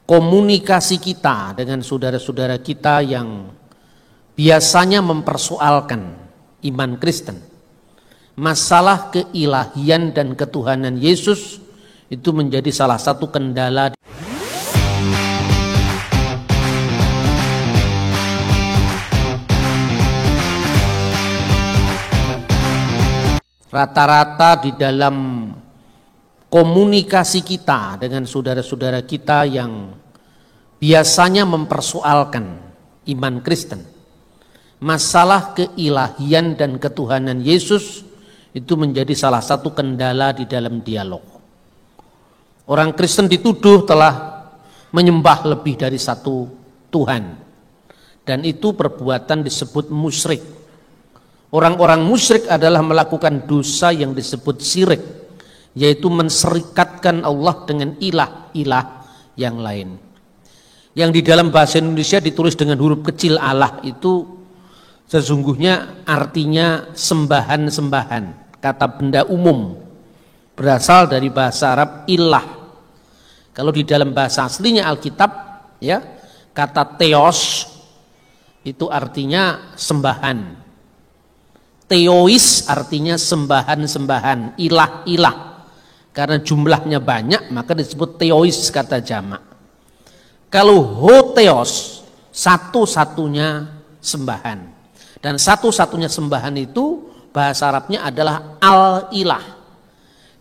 komunikasi kita dengan saudara-saudara kita yang biasanya mempersoalkan iman Kristen, masalah keilahian dan ketuhanan Yesus itu menjadi salah satu kendala. Rata-rata di dalam komunikasi kita dengan saudara-saudara kita yang biasanya mempersoalkan iman Kristen, masalah keilahian dan ketuhanan Yesus itu menjadi salah satu kendala di dalam dialog. Orang Kristen dituduh telah menyembah lebih dari satu Tuhan, dan itu perbuatan disebut musyrik. Orang-orang musyrik adalah melakukan dosa yang disebut syirik, yaitu menserikatkan Allah dengan ilah-ilah yang lain. Yang di dalam bahasa Indonesia ditulis dengan huruf kecil Allah itu sesungguhnya artinya sembahan-sembahan. Kata benda umum berasal dari bahasa Arab ilah. Kalau di dalam bahasa aslinya Alkitab, ya, kata theos itu artinya sembahan. Theois artinya sembahan-sembahan, ilah-ilah. Karena jumlahnya banyak maka disebut theois kata jamak. Kalau hotheos, satu-satunya sembahan. Dan satu-satunya sembahan itu bahasa Arabnya adalah al-ilah.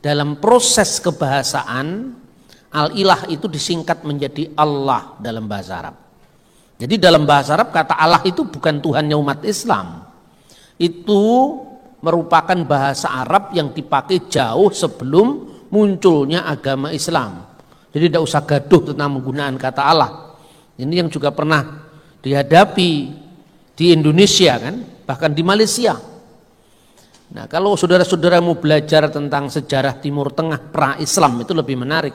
Dalam proses kebahasaan, al-ilah itu disingkat menjadi Allah dalam bahasa Arab. Jadi dalam bahasa Arab kata Allah itu bukan Tuhannya umat Islam. Itu merupakan bahasa Arab yang dipakai jauh sebelum munculnya agama Islam. Jadi tidak usah gaduh tentang menggunakan kata Allah. Ini yang juga pernah dihadapi di Indonesia kan, bahkan di Malaysia. Nah, kalau saudara-saudara mau belajar tentang sejarah Timur Tengah pra-Islam itu lebih menarik.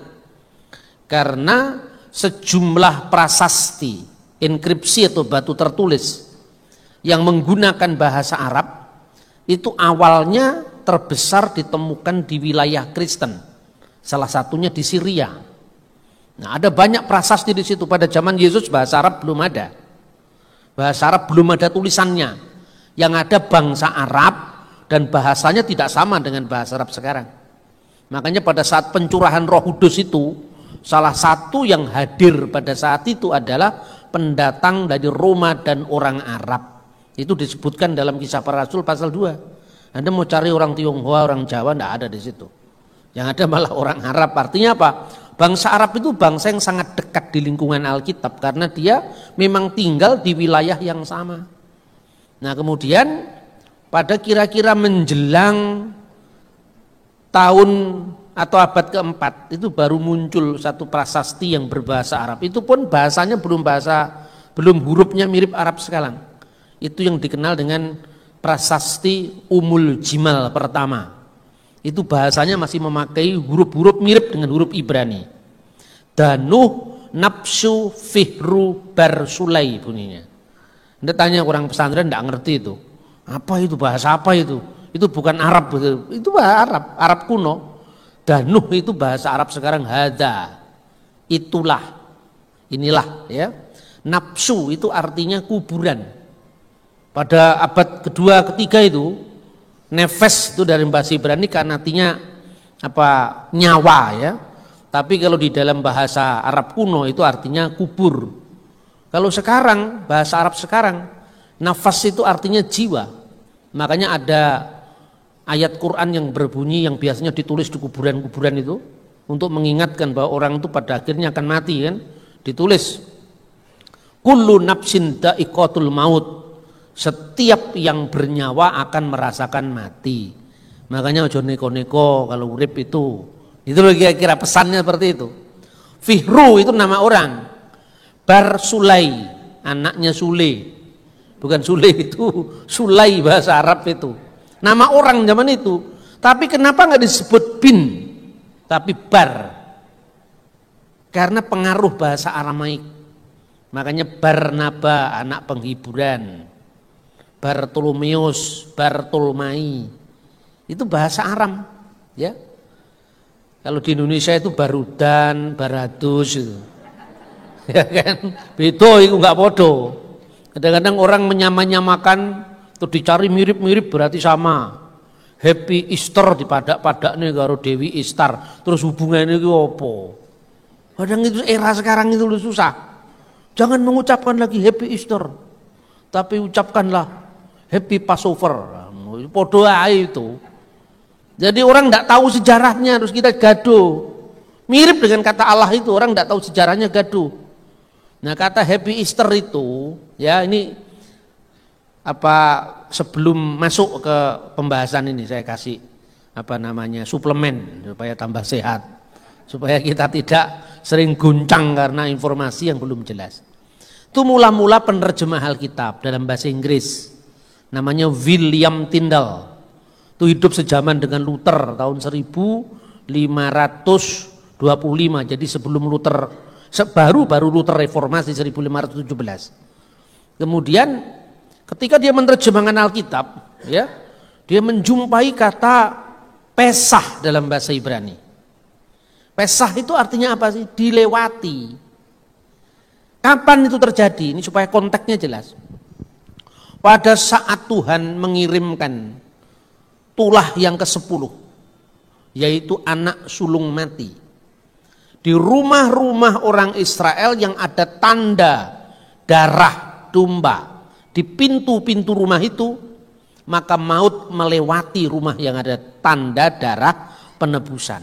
Karena sejumlah prasasti, inskripsi atau batu tertulis yang menggunakan bahasa Arab itu awalnya terbesar ditemukan di wilayah Kristen, salah satunya di Syria. Nah, ada banyak prasasti di situ. Pada zaman Yesus bahasa Arab belum ada, bahasa Arab belum ada tulisannya. Yang ada bangsa Arab dan bahasanya tidak sama dengan bahasa Arab sekarang. Makanya pada saat pencurahan Roh Kudus itu, salah satu yang hadir pada saat itu adalah pendatang dari Roma dan orang Arab. Itu disebutkan dalam Kisah Para Rasul pasal 2. Anda mau cari orang Tionghoa, orang Jawa, tidak ada di situ. Yang ada malah orang Arab. Artinya apa? Bangsa Arab itu bangsa yang sangat dekat di lingkungan Alkitab karena dia memang tinggal di wilayah yang sama. Nah, kemudian pada kira-kira menjelang tahun atau abad keempat itu baru muncul satu prasasti yang berbahasa Arab. Itu pun bahasanya belum hurufnya mirip Arab sekarang. Itu yang dikenal dengan prasasti Umul Jimal pertama. Itu bahasanya masih memakai huruf-huruf mirip dengan huruf Ibrani. Danuh Nafsu Fihru Barsulai bunyinya. Anda tanya orang pesantren tidak ngerti itu. Apa itu, bahasa apa itu? Itu bukan Arab, itu bahasa Arab, Arab kuno. Danuh itu bahasa Arab sekarang hada. Itulah, inilah ya. Nafsu itu artinya kuburan. Pada abad kedua ketiga itu nefes itu dari bahasa Ibrani kan artinya apa, nyawa ya. Tapi kalau di dalam bahasa Arab kuno itu artinya kubur. Kalau sekarang bahasa Arab sekarang nafas itu artinya jiwa. Makanya ada ayat Quran yang berbunyi yang biasanya ditulis di kuburan-kuburan itu untuk mengingatkan bahwa orang itu pada akhirnya akan mati kan. Ditulis kullu nafsin dha'iqatul maut. Setiap yang bernyawa akan merasakan mati. Makanya ojo neko-neko kalau urip itu. Itu kira-kira pesannya seperti itu. Fihru itu nama orang. Barsulai, anaknya Sule. Bukan Sule itu, Sulai bahasa Arab itu. Nama orang zaman itu. Tapi kenapa nggak disebut bin, tapi bar? Karena pengaruh bahasa Aramaik. Makanya Barnaba, anak penghiburan. Bartolomeus, Bartolomai, itu bahasa Aram, ya. Kalau di Indonesia itu Barudan, Baradus itu. Ya kan? Beda itu enggak podo. Kadang-kadang orang menyamakan tuh dicari mirip-mirip berarti sama. Happy Easter dipadak-padakne karo Dewi Istar. Terus hubungannya itu apa? Kadang itu era sekarang itu susah. Jangan mengucapkan lagi Happy Easter. Tapi ucapkanlah Happy Passover. Podo ae itu. Jadi orang enggak tahu sejarahnya, terus kita gaduh. Mirip dengan kata Allah itu, orang enggak tahu sejarahnya gaduh. Nah, kata Happy Easter itu, ya ini sebelum masuk ke pembahasan ini saya kasih suplemen supaya tambah sehat, supaya kita tidak sering guncang karena informasi yang belum jelas. Itu mula-mula penerjemah Alkitab dalam bahasa Inggris, namanya William Tyndale. Itu hidup sejaman dengan Luther tahun 1525, jadi sebelum Luther. Baru Luther reformasi 1517. Kemudian ketika dia menerjemahkan Alkitab, ya, dia menjumpai kata Pesah dalam bahasa Ibrani. Pesah itu artinya apa sih? Dilewati. Kapan itu terjadi? Ini supaya konteksnya jelas. Pada saat Tuhan mengirimkan tulah yang ke-10, yaitu anak sulung mati. Di rumah-rumah orang Israel yang ada tanda darah domba di pintu-pintu rumah itu, maka maut melewati rumah yang ada tanda darah penebusan.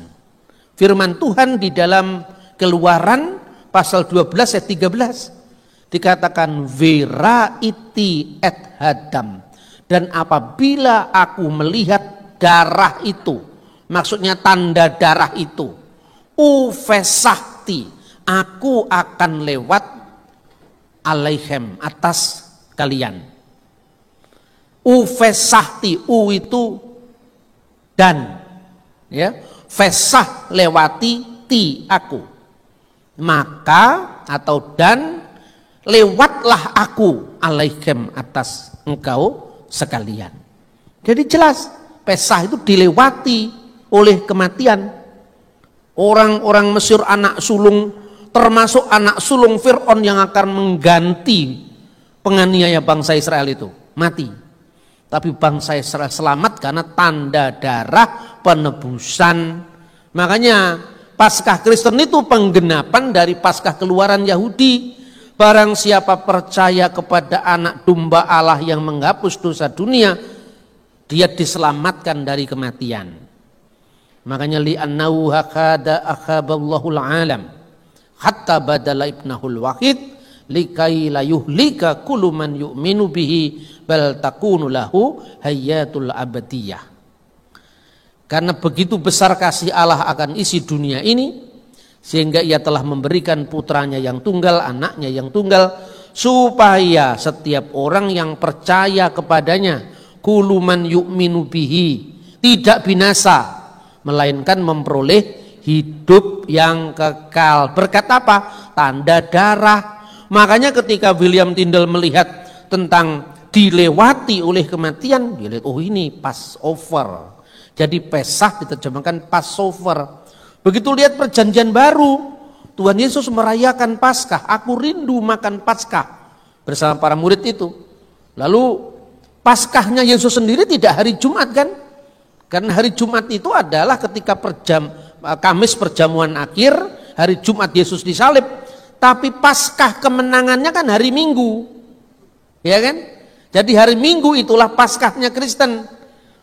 Firman Tuhan di dalam Keluaran pasal 12 ayat 13 dikatakan vera iti et hadam, dan apabila aku melihat darah itu, maksudnya tanda darah itu, ufesahti, aku akan lewat alaihem, atas kalian. Ufesahti, u itu dan, ya, fesah lewati, ti aku, maka atau dan lewatlah aku alaihem, atas engkau sekalian. Jadi jelas pesah itu dilewati oleh kematian. Orang-orang Mesir anak sulung, termasuk anak sulung Fir'aun yang akan mengganti penganiaya bangsa Israel itu, mati. Tapi bangsa Israel selamat karena tanda darah penebusan. Makanya Paskah Kristen itu penggenapan dari Paskah Keluaran Yahudi. Barang siapa percaya kepada anak domba Allah yang menghapus dosa dunia, dia diselamatkan dari kematian. Makanya li'annahu hakada akhaballahul alam hatta badala ibnahul wahid likai la yuhlika kullu man yu'minu bihi bal takunu lahu hayatul abadiyah. Karena begitu besar kasih Allah akan isi dunia ini, sehingga ia telah memberikan putranya yang tunggal, anaknya yang tunggal, supaya setiap orang yang percaya kepadanya, kullu man yu'minu bihi, tidak binasa, melainkan memperoleh hidup yang kekal. Berkat apa? Tanda darah. Makanya ketika William Tyndale melihat tentang dilewati oleh kematian, dia lihat, oh ini Passover. Jadi Pesah diterjemahkan Passover. Begitu lihat perjanjian baru, Tuhan Yesus merayakan Paskah. Aku rindu makan Paskah bersama para murid itu. Lalu Paskahnya Yesus sendiri tidak hari Jumat kan? Karena hari Jumat itu adalah ketika Kamis perjamuan akhir, hari Jumat Yesus disalib. Tapi Paskah kemenangannya kan hari Minggu, ya kan? Jadi hari Minggu itulah Paskahnya Kristen.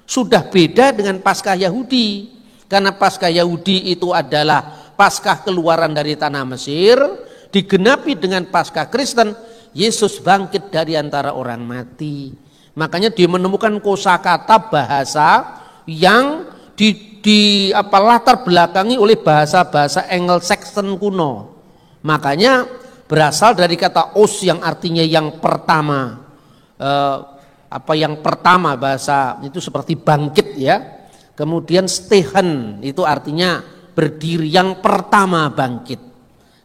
Sudah beda dengan Paskah Yahudi. Karena Paskah Yahudi itu adalah Paskah keluaran dari tanah Mesir, digenapi dengan Paskah Kristen, Yesus bangkit dari antara orang mati. Makanya dia menemukan kosakata bahasa yang latar belakangi oleh bahasa-bahasa Anglo-Saxon kuno. Makanya berasal dari kata os yang artinya yang pertama. Yang pertama bahasa itu seperti bangkit ya. Kemudian stehen itu artinya berdiri, yang pertama bangkit.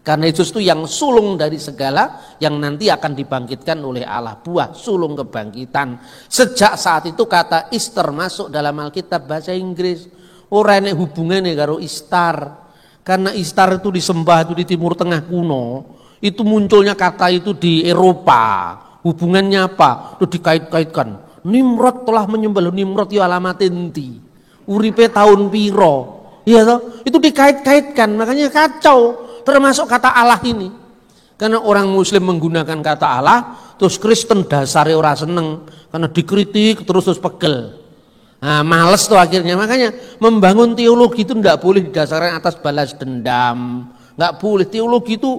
Karena Yesus itu yang sulung dari segala yang nanti akan dibangkitkan oleh Allah, buah sulung kebangkitan. Sejak saat itu kata Easter masuk dalam Alkitab bahasa Inggris. Ora enek hubungannya karo Istar. Karena Istar itu disembah itu di Timur Tengah kuno. Itu munculnya kata itu di Eropa. Hubungannya apa? Itu dikait-kaitkan. Nimrod telah menyembah. Nimrod ya alamat enti. Uripe tahun piro. Iya toh? Itu dikait-kaitkan. Makanya kacau. Termasuk kata Allah ini. Karena orang Muslim menggunakan kata Allah, terus Kristen dasare ora seneng. Karena dikritik terus pegel. Nah, males tuh akhirnya. Makanya membangun teologi itu tidak boleh didasarkan atas balas dendam. Nggak boleh. Teologi itu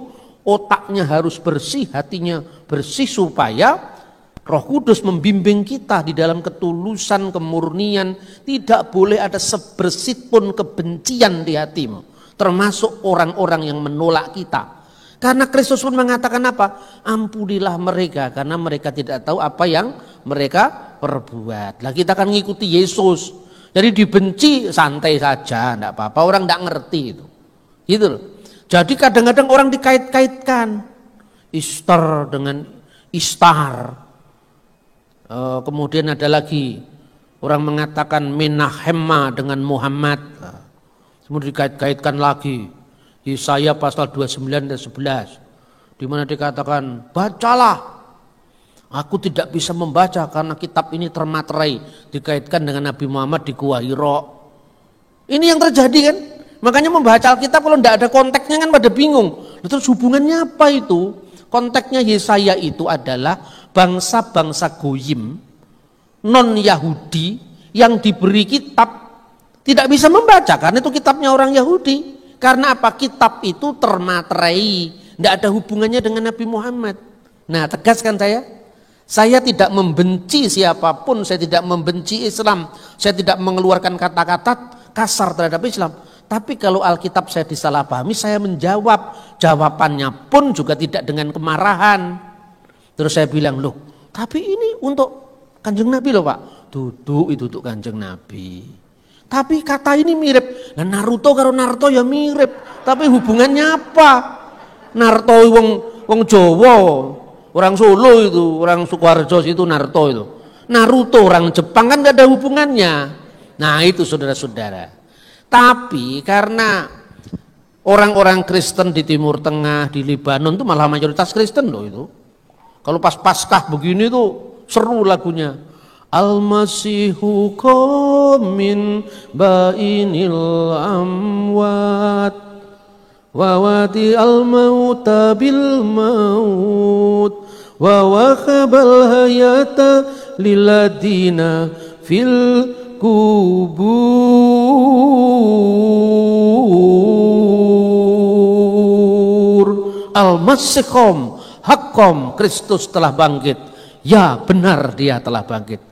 otaknya harus bersih, hatinya bersih supaya Roh Kudus membimbing kita di dalam ketulusan, kemurnian. Tidak boleh ada sebersit pun kebencian di hatimu. Termasuk orang-orang yang menolak kita. Karena Kristus pun mengatakan apa? Ampunilah mereka karena mereka tidak tahu apa yang mereka perbuat. Lah kita akan mengikuti Yesus. Jadi dibenci santai saja, enggak apa-apa. Orang enggak ngerti itu. Gitu loh. Jadi kadang-kadang orang dikait-kaitkan Ishtar dengan Ishtar. Kemudian ada lagi orang mengatakan Menahema dengan Muhammad. Kemudian dikait-kaitkan lagi Yesaya pasal 29 dan 11 di mana dikatakan bacalah, aku tidak bisa membaca karena kitab ini termaterai, dikaitkan dengan Nabi Muhammad di Gua Hira. Ini yang terjadi kan, makanya membaca Alkitab kalau tidak ada konteksnya kan pada bingung. Terus hubungannya apa itu? Konteksnya Yesaya itu adalah bangsa-bangsa goyim non Yahudi yang diberi kitab tidak bisa membaca karena itu kitabnya orang Yahudi. Karena apa? Kitab itu termaterai, tidak ada hubungannya dengan Nabi Muhammad. Nah, tegaskan saya tidak membenci siapapun, saya tidak membenci Islam, saya tidak mengeluarkan kata-kata kasar terhadap Islam. Tapi kalau Alkitab saya disalahpahami, saya menjawab, jawabannya pun juga tidak dengan kemarahan. Terus saya bilang, loh, tapi ini untuk Kanjeng Nabi loh Pak. Duduk itu untuk Kanjeng Nabi. Tapi kata ini mirip. Nah, Naruto karo Naruto ya mirip. Tapi hubungannya apa? Naruto wong Jawa, orang Solo itu, orang Sukoharjo itu Naruto itu. Naruto orang Jepang kan gak ada hubungannya. Nah, itu saudara-saudara. Tapi karena orang-orang Kristen di Timur Tengah, di Lebanon itu malah mayoritas Kristen loh itu. Kalau pas Paskah begini tuh seru lagunya. Al-Masihu min bainil amwat wa wati al-mauta bil maut wa wakhabal hayata liladina fil kubur. Al-Masihum haqqom, Kristus telah bangkit. Ya benar dia telah bangkit.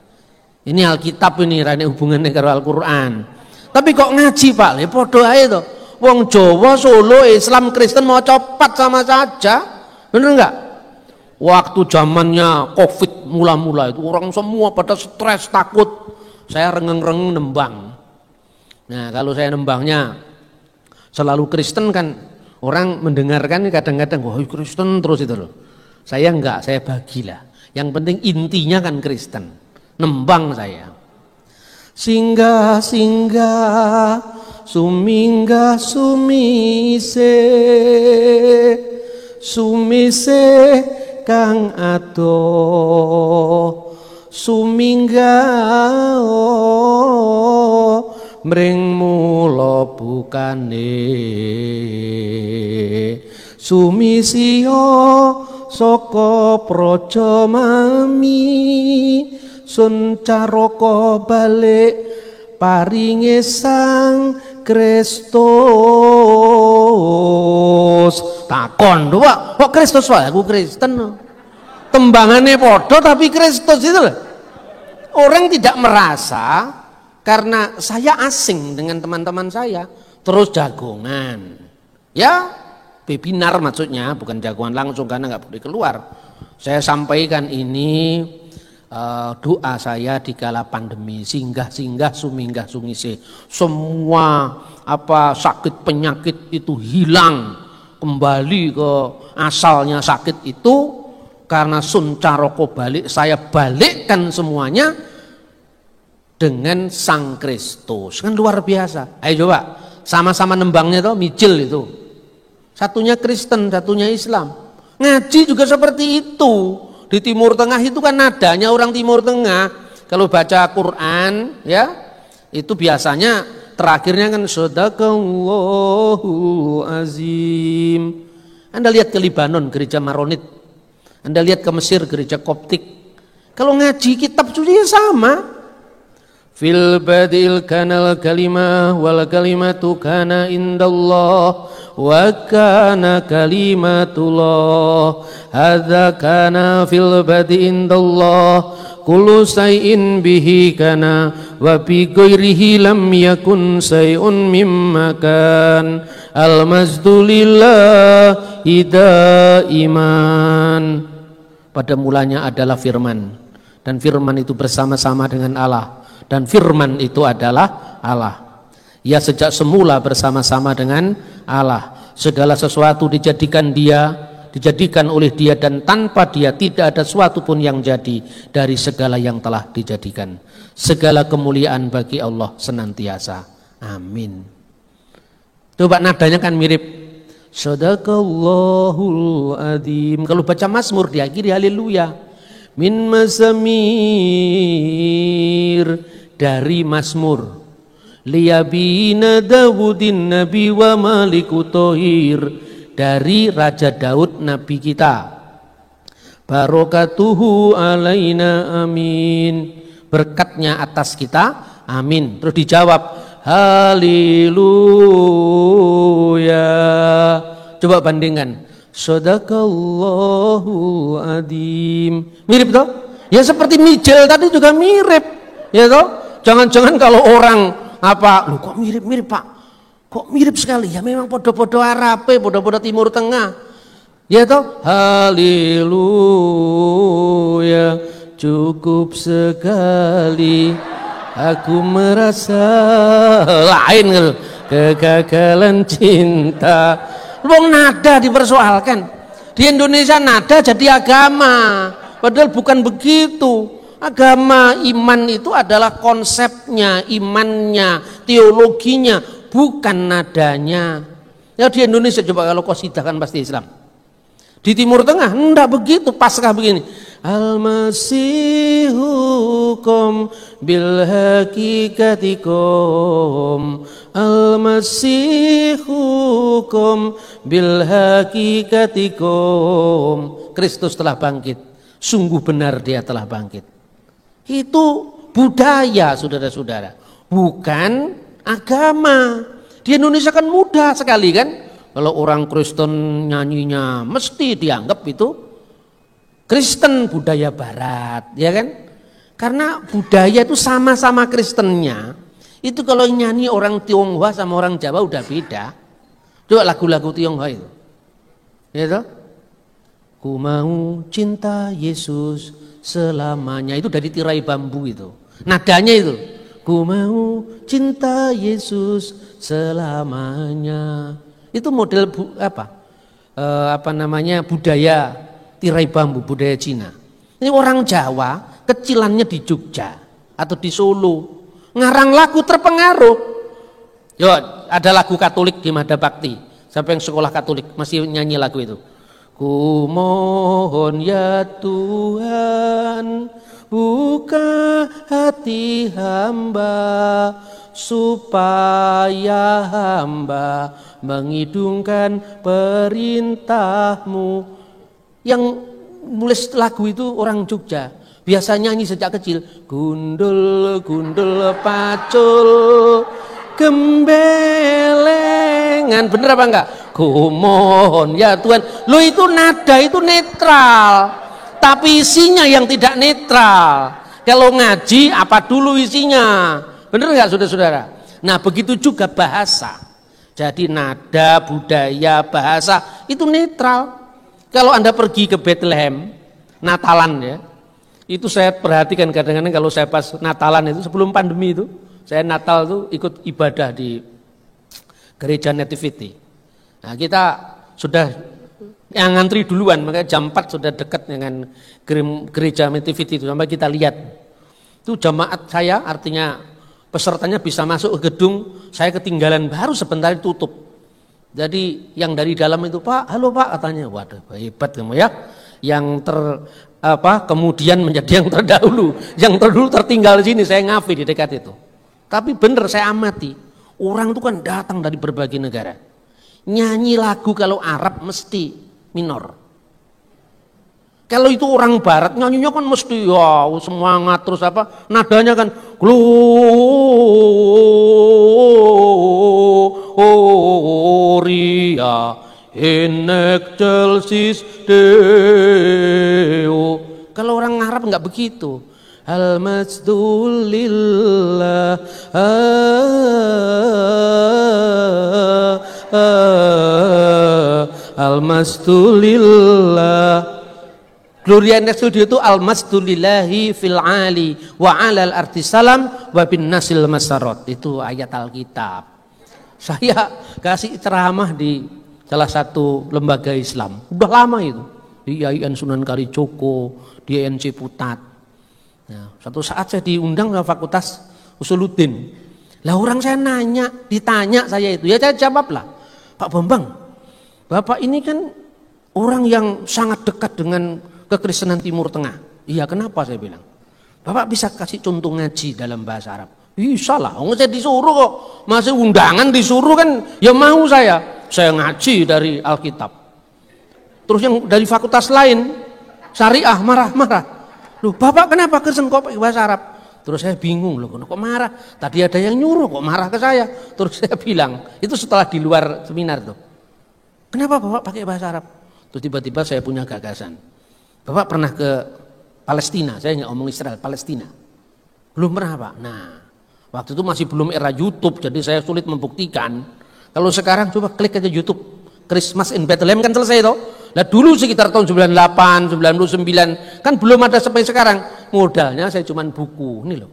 Ini Alkitab ini rane hubungannya dengan Al-Quran. Tapi kok ngaji Pak? Ya podo ae to. Wong Jawa, Solo, Islam, Kristen mau copat sama saja. Bener enggak? Waktu zamannya Covid mula-mula itu orang semua pada stres, takut. Saya rengeng-rengeng nembang. Nah, kalau saya nembangnya selalu Kristen kan orang mendengarkan kadang-kadang wah Kristen terus itu loh. Saya enggak, saya bagilah. Yang penting intinya kan Kristen. Nembang saya. Singgah-singgah suminggah sumise kang adoh suminggah mring mula bukane sumisio saka praja mami sun caraka balik paringe Sang Kristus. Takon lho Pak, kok Kristus wae aku Kristen. Tembangane padha tapi Kristus itu loh. Orang tidak merasa karena saya asing dengan teman-teman saya terus jagongan. Ya, webinar maksudnya, bukan jagoan langsung karena nggak boleh keluar. Saya sampaikan ini doa saya di kala pandemi, singgah-singgah suminggah sungise. Semua sakit penyakit itu hilang, kembali ke asalnya sakit itu karena sun caroko balik, saya balikkan semuanya dengan Sang Kristus. Kan luar biasa. Ayo coba sama-sama nembangnya tuh mijil itu. Satunya Kristen, satunya Islam. Ngaji juga seperti itu. Di Timur Tengah itu kan nadanya orang Timur Tengah. Kalau baca Quran ya, itu biasanya terakhirnya kan Shadaqallahu azim. Anda lihat ke Libanon, gereja Maronit. Anda lihat ke Mesir, gereja Koptik. Kalau ngaji kitab juga sama. Fil badil kanal kalimah wal kalimatu kana indallah wa kana kalimatullah hadza kana fil badi indallah kullu shay'in bihi kana wa bi ghairihi lam yakun shay'un mimma kan al mazdu lillahi daiman. Pada mulanya adalah firman, dan firman itu bersama-sama dengan Allah, dan firman itu adalah Allah. Ya, sejak semula bersama-sama dengan Allah. Segala sesuatu dijadikan oleh dia, dan tanpa dia tidak ada suatu pun yang jadi dari segala yang telah dijadikan. Segala kemuliaan bagi Allah senantiasa. Amin. Coba nadanya kan mirip. Shadaqallahul adzim. Kalau baca Mazmur diakhiri haleluya. Min mazamir, dari Mazmur. Liyabina Dawudin Nabi wa Maliku Tohir, dari Raja Daud Nabi kita. Barokatuhu alaina amin, berkatnya atas kita amin. Terus dijawab haleluya. Coba bandingkan. Shadaqallahu adzim. Mirip toh? Ya seperti Mijel tadi juga mirip. Ya toh? Jangan-jangan kalau orang lu kok mirip-mirip Pak? Kok mirip sekali? Ya memang podo-podo Arabe, podo-podo Timur Tengah. Ya toh? Haleluya. Cukup sekali aku merasa lain kegagalan cinta. Wong nada dipersoalkan. Di Indonesia nada jadi agama. Padahal bukan begitu. Agama, iman itu adalah konsepnya, imannya, teologinya, bukan nadanya. Ya di Indonesia coba kalau qasidah kan pasti Islam. Di Timur Tengah enggak begitu, Paskah begini. Al-Masihukum bil hakikatikum, Al-Masihukum bil hakikatikum. Kristus telah bangkit, sungguh benar dia telah bangkit. Itu budaya saudara-saudara, bukan agama. Di Indonesia kan mudah sekali kan, kalau orang Kristen nyanyinya mesti dianggap itu Kristen budaya Barat, ya kan? Karena budaya itu sama-sama Kristennya. Itu kalau nyanyi orang Tionghoa sama orang Jawa udah beda. Coba lagu-lagu Tionghoa itu, ya toh? Ku mau cinta Yesus selamanya, itu dari tirai bambu itu. Nadanya itu. Ku mau cinta Yesus selamanya. Itu model budaya tirai bambu, budaya Cina. Ini orang Jawa kecilannya di Jogja atau di Solo, ngarang lagu terpengaruh. Yo, ada lagu Katolik di Mada Bakti. Siapa yang sekolah Katolik masih nyanyi lagu itu? Ku mohon ya Tuhan, buka hati hamba, supaya hamba mengidungkan perintahmu. Yang nulis lagu itu orang Jogja, biasa nyanyi sejak kecil. Gundul gundul pacul gembelengan, bener apa enggak? Ku mohon ya Tuhan. Lo itu nada itu netral, tapi isinya yang tidak netral. Kalau ngaji apa dulu isinya? Bener enggak saudara-saudara? Nah begitu juga bahasa. Jadi nada, budaya, bahasa itu netral. Kalau Anda pergi ke Bethlehem, Natalan ya, itu saya perhatikan kadang-kadang kalau saya pas Natalan itu sebelum pandemi itu, saya Natal itu ikut ibadah di gereja Nativity. Nah kita sudah yang ngantri duluan, makanya jam 4 sudah dekat dengan gereja Nativity itu, sampai kita lihat. Itu jamaat saya, artinya pesertanya bisa masuk ke gedung, saya ketinggalan baru sebentar ditutup. Jadi yang dari dalam itu, Pak, halo Pak, katanya, waduh hebat kamu ya. Yang kemudian menjadi yang terdahulu. Yang terdahulu tertinggal di sini, saya ngafi di dekat itu. Tapi benar saya amati, orang itu kan datang dari berbagai negara. Nyanyi lagu kalau Arab mesti minor. Kalau itu orang barat nyanyinya kan mesti ya semangat terus nadanya kan Gloria in excelsis Deo. Kalau orang Arab nggak begitu. Al-Majdulillah Al-Majdulillah. Gloria in excelsis itu al-masdulillahi fil ali wa alal arti salam wa bin nasil masarot. Itu ayat Alkitab. Saya kasih ceramah di salah satu lembaga Islam. Udah lama itu. Di IAIN Sunan Kalijogo, di IAIN Ciputat. Nah, suatu saat saya diundang ke Fakultas Usuluddin. Lah orang saya ditanya saya itu. Ya saya jawablah. Pak Bambang, Bapak ini kan orang yang sangat dekat dengan kekristenan Timur Tengah. Iya, kenapa saya bilang? Bapak bisa kasih contoh ngaji dalam bahasa Arab? Bisa lah, saya disuruh kok. Masih undangan disuruh kan, ya mau saya. Saya ngaji dari Alkitab. Terus yang dari fakultas lain, syariah marah-marah. Loh, Bapak kenapa Kristen kok pakai bahasa Arab? Terus saya bingung, loh kok marah? Tadi ada yang nyuruh kok marah ke saya. Terus saya bilang, itu setelah di luar seminar tuh. Kenapa Bapak pakai bahasa Arab? Terus tiba-tiba saya punya gagasan. Bapak pernah ke Palestina, saya nggak ngomong Israel, Palestina. Belum pernah Pak. Nah, waktu itu masih belum era YouTube, jadi saya sulit membuktikan. Kalau sekarang coba klik aja YouTube, Christmas in Bethlehem kan selesai toh. Nah dulu sekitar tahun 98, 99, kan belum ada sampai sekarang. Modalnya saya cuma buku, ini loh.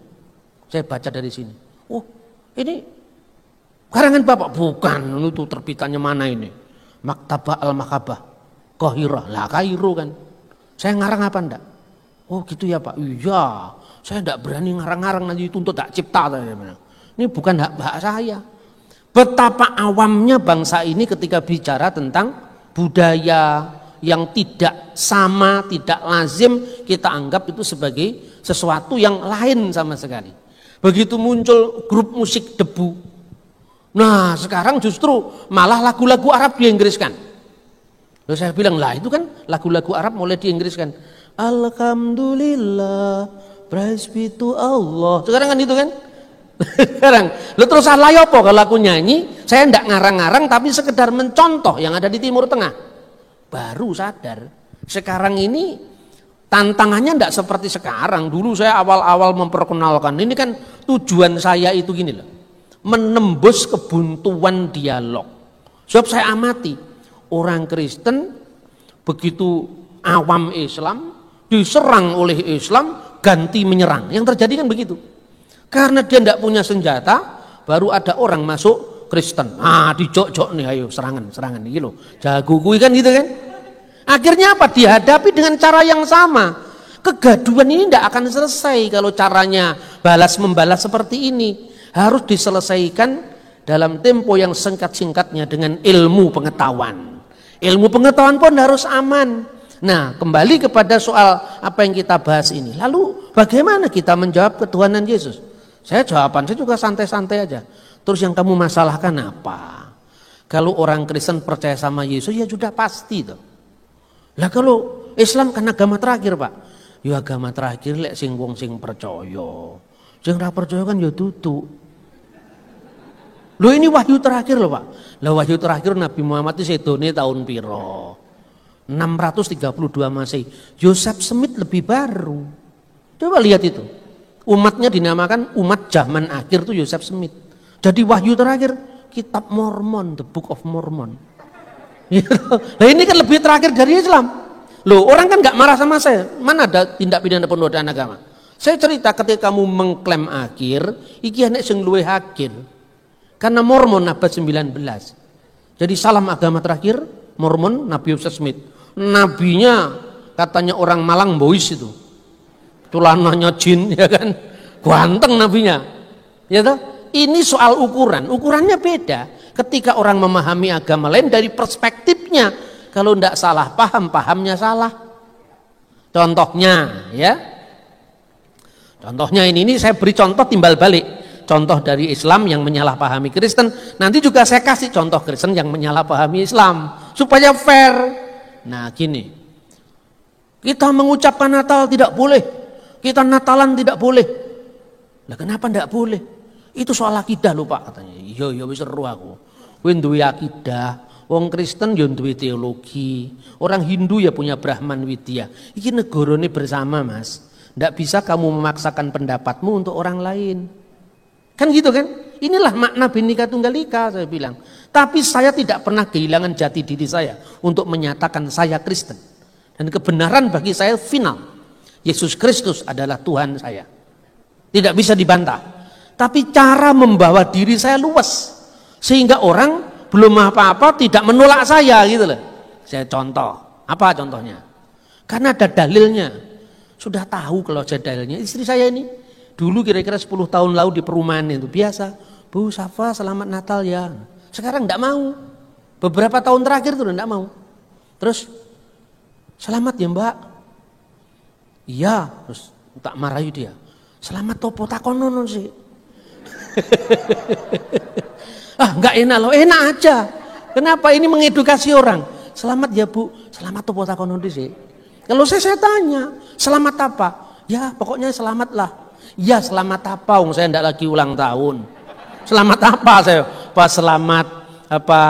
Saya baca dari sini. Oh, ini karangan Bapak? Bukan, itu terbitannya mana ini? Maktabah Al-Makabah, Qahirah. Lah Kairo kan. Saya ngarang apa enggak? Oh gitu ya Pak. Iya, saya enggak berani ngarang-ngarang, nanti dituntut tak cipta. Ini bukan hak saya. Betapa awamnya bangsa ini ketika bicara tentang budaya yang tidak sama, tidak lazim, kita anggap itu sebagai sesuatu yang lain sama sekali. Begitu muncul grup musik debu, nah sekarang justru malah lagu-lagu Arab diinggriskan. Lalu saya bilang, lah itu kan lagu-lagu Arab mulai diinggriskan. Alhamdulillah, praise be to Allah. Sekarang kan itu kan. Sekarang, lalu terus salah apa kalau aku nyanyi? Saya enggak ngarang-ngarang tapi sekedar mencontoh yang ada di Timur Tengah. Baru sadar. Sekarang ini tantangannya enggak seperti sekarang. Dulu saya awal-awal memperkenalkan. Ini kan tujuan saya itu gini loh. Menembus kebuntuan dialog. Sebab saya amati. Orang Kristen begitu awam Islam diserang oleh Islam ganti menyerang. Yang terjadi kan begitu. Karena dia tidak punya senjata, baru ada orang masuk Kristen. Dijok-jok nih, ayo serangan gitu loh. Jago kui kan gitu kan. Akhirnya apa? Dihadapi dengan cara yang sama. Kegaduhan ini tidak akan selesai kalau caranya balas-membalas seperti ini. Harus diselesaikan dalam tempo yang singkat-singkatnya dengan ilmu pengetahuan. Ilmu pengetahuan pun harus aman. Nah, kembali kepada soal apa yang kita bahas ini. Lalu bagaimana kita menjawab ketuhanan Yesus? Jawaban saya juga santai-santai aja. Terus yang kamu masalahkan apa? Kalau orang Kristen percaya sama Yesus ya sudah pasti tuh. Lah kalau Islam kan agama terakhir, Pak. Ya agama terakhir lek sing wong sing percaya. Sing ora percaya kan ya duduk. Loh ini wahyu terakhir loh Pak. Lah wahyu terakhir Nabi Muhammad itu sedone tahun piro? 632 Masehi. Joseph Smith lebih baru. Coba lihat itu. Umatnya dinamakan umat zaman akhir itu Joseph Smith. Jadi wahyu terakhir kitab Mormon, the Book of Mormon. Nah ini kan lebih terakhir dari Islam. Loh orang kan nggak marah sama saya. Mana ada tindak pidana penodaan agama? Saya cerita ketika kamu mengklaim akhir, iki anek sing luwih akhir. Karena Mormon abad 19. Jadi salam agama terakhir Mormon Nabi Joseph Smith. Nabinya katanya orang Malang Bois itu. Tulananya jin ya kan. Ganteng nabinya. Ya toh? Ini soal ukuran. Ukurannya beda. Ketika orang memahami agama lain dari perspektifnya, kalau tidak salah paham, pahamnya salah. Contohnya ya. Contohnya ini saya beri contoh timbal balik. Contoh dari Islam yang menyalahpahami Kristen, nanti juga saya kasih contoh Kristen yang menyalahpahami Islam supaya fair. Nah, gini. Kita mengucapkan Natal tidak boleh. Kita Natalan tidak boleh. Lah kenapa tidak boleh? Itu soal akidah lho Pak katanya. Iya wis seru aku. Kowe duwe akidah, wong Kristen ya duwe teologi, orang Hindu ya punya Brahman Widya. Iki negarane bersama, Mas. Tidak bisa kamu memaksakan pendapatmu untuk orang lain. Kan gitu kan? Inilah makna Bhinneka Tunggal Ika saya bilang. Tapi saya tidak pernah kehilangan jati diri saya untuk menyatakan saya Kristen. Dan kebenaran bagi saya final. Yesus Kristus adalah Tuhan saya. Tidak bisa dibantah. Tapi cara membawa diri saya luas. Sehingga orang belum apa-apa tidak menolak saya gitu loh. Saya contoh. Apa contohnya? Karena ada dalilnya. Sudah tahu kalau ada dalilnya. Istri saya ini dulu kira-kira 10 tahun lalu di perumahan itu biasa, Bu Safa selamat Natal ya. Sekarang enggak mau. Beberapa tahun terakhir tuh enggak mau. Terus selamat ya Mbak. Iya, terus tak marahi dia. Selamat topo takonono sih. Enggak enak loh, enak aja. Kenapa ini mengedukasi orang? Selamat ya Bu, selamat topo takonono sih. Kalau saya tanya, selamat apa? Ya pokoknya selamatlah. Ya selamat apa? Saya enggak lagi ulang tahun. Selamat apa saya? Apa selamat apa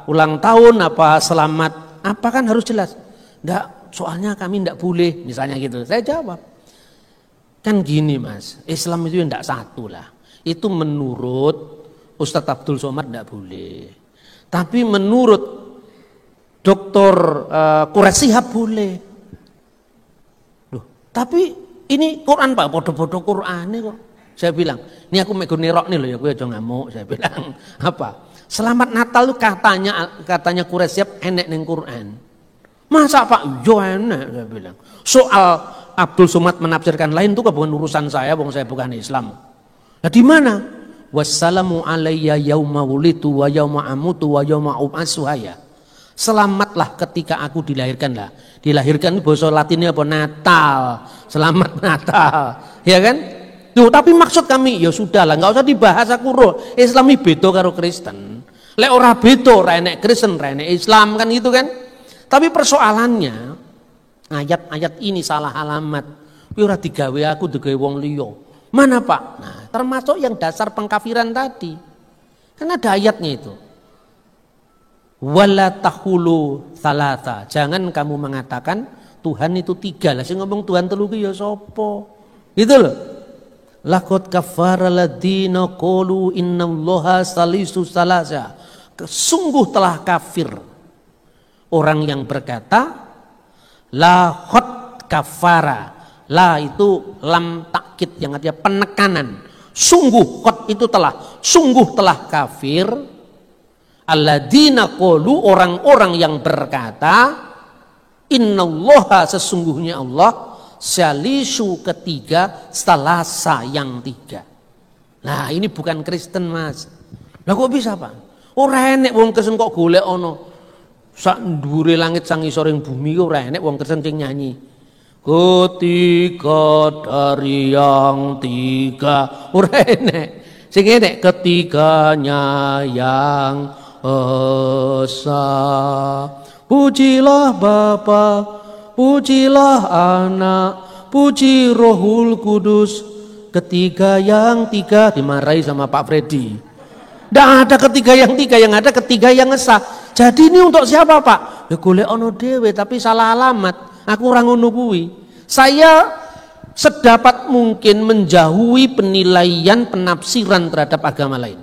ulang tahun? Apa selamat apa kan harus jelas. Enggak, soalnya kami enggak boleh misalnya gitu. Saya jawab. Kan gini Mas, Islam itu enggak satu lah. Itu menurut Ustadz Abdul Somad enggak boleh. Tapi menurut Dr. Quraish Shihab boleh. Loh, tapi ini Quran Pak, bodoh-bodoh Quran ini kok. Saya bilang, ini aku mego nerok nih loh ya, gue aja ngamuk. Saya bilang, apa? Selamat Natal itu katanya Quraish Shihab enek ning Quran. Masa Pak? Yo enek saya bilang. Soal Abdul Somad menafsirkan lain itu bukan urusan saya, saya bukan Islam. Nah di mana? Wassalamu alayya yauma wulitu wa yauma amutu wa yauma ub'atsu hayya. Selamatlah ketika aku dilahirkan lah. Dilahirkan itu bahasa Latinnya apa? Natal. Selamat Natal. Ya kan? Tuh, tapi maksud kami ya sudahlah, enggak usah dibahas aku roh. Islam iki beda karo Kristen. Lek ora beda, ora enek Kristen, ora enek Islam kan gitu kan? Tapi persoalannya ayat-ayat ini salah alamat. Kuwi ora digawe aku, digawe wong liya. Mana Pak? Nah, termasuk yang dasar pengkafiran tadi. Kan ada ayatnya itu. Wala tahulu thalatha. Jangan kamu mengatakan Tuhan itu 3 lah. Saya ngomong Tuhan 3 ki ya sapa? Gitu loh. Laqad kafara alladziina qalu innallaha salisu salasa. Sungguh telah kafir orang yang berkata laqad kafara. La itu lam takkid yang artinya penekanan. Sungguh qad itu telah, sungguh telah kafir alladzina qalu orang-orang yang berkata innallaha sesungguhnya Allah salisu ketiga salasa yang 3. Nah ini bukan Kristen Mas. Lah kok bisa Pak? Ora enek wong Kristen kok golek ana sak ndure langit sang isoring bumi kok ora enek wong Kristen sing nyanyi ketiga dari yang 3. Ora enek. Sing enek ketiganya yang Esa. Pujilah Bapa, pujilah Anak, puji Rohul Kudus. Ketiga yang 3 dimarahi sama Pak Freddy. Tidak ada ketiga yang 3, yang ada ketiga yang esa. Jadi ini untuk siapa Pak? Ya golek ono dhewe tapi salah alamat. Aku ora ngono kuwi. Saya sedapat mungkin menjauhi penilaian penafsiran terhadap agama lain.